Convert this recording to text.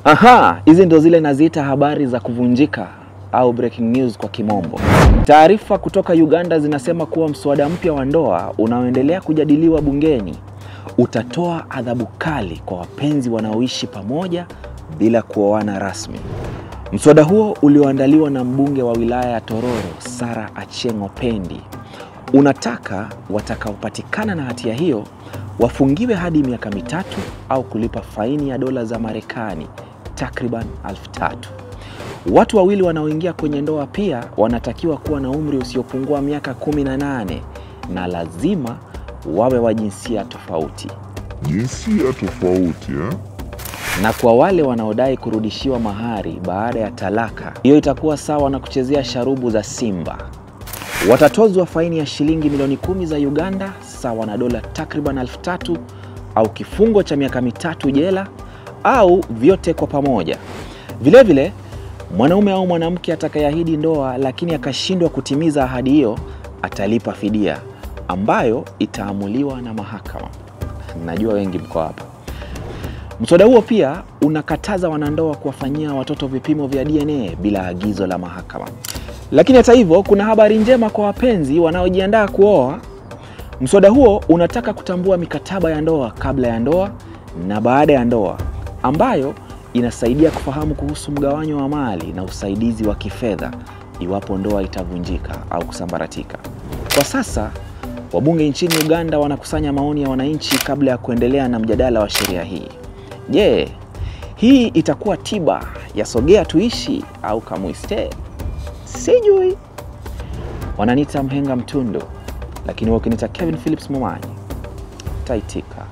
Aha, hizi ndo zile naziita habari za kuvunjika au breaking news kwa kimombo. Taarifa kutoka Uganda zinasema kuwa mswada mpya wa ndoa unaoendelea kujadiliwa bungeni utatoa adhabu kali kwa wapenzi wanaoishi pamoja bila kuoana rasmi. Mswada huo ulioandaliwa na mbunge wa wilaya ya Tororo, Sarah Achieng' Opendi, unataka watakaopatikana na hatia hiyo wafungiwe hadi miaka 3 au kulipa faini ya dola za Marekani takriban 3,000. Watu wawili wanaoingia kwenye ndoa pia wanatakiwa kuwa na umri usiopungua miaka 18 na lazima wawe wa jinsia tofauti. Jinsia tofauti, Na kwa wale wanaodai kurudishiwa mahari baada ya talaka, hiyo itakuwa sawa na kuchezea sharubu za simba. Watatozwa faini ya shilingi milioni 10 za Uganda, sawa na dola takriban 3,000, au kifungo cha miaka 3 jela, au vyote kwa pamoja. Vile vile, mwanaume au mwanamke atakayeahidi ndoa lakini akashindwa kutimiza ahadi hiyo atalipa fidia ambayo itaamuliwa na mahakama. Najua wengi mko hapa. Mswada huo pia unakataza wanandoa kuwafanyia watoto vipimo vya DNA bila agizo la mahakama. Lakini hata hivyo, kuna habari njema kwa wapenzi wanaojiandaa kuoa. Mswada huo unataka kutambua mikataba ya ndoa kabla ya ndoa na baada ya ndoa, ambayo inasaidia kufahamu kuhusu mgawanyo wa mali na usaidizi wa kifedha iwapo ndoa itavunjika au kusambaratika. Kwa sasa, wabunge nchini Uganda wanakusanya maoni ya wananchi kabla ya kuendelea na mjadala wa sheria hii. Je, hii itakuwa tiba ya sogea tuishi au kamuiste? Sijui. Wananiita Mhenga Mtundo, lakini wakinita Kevin Phillips Momanyi. Taitika.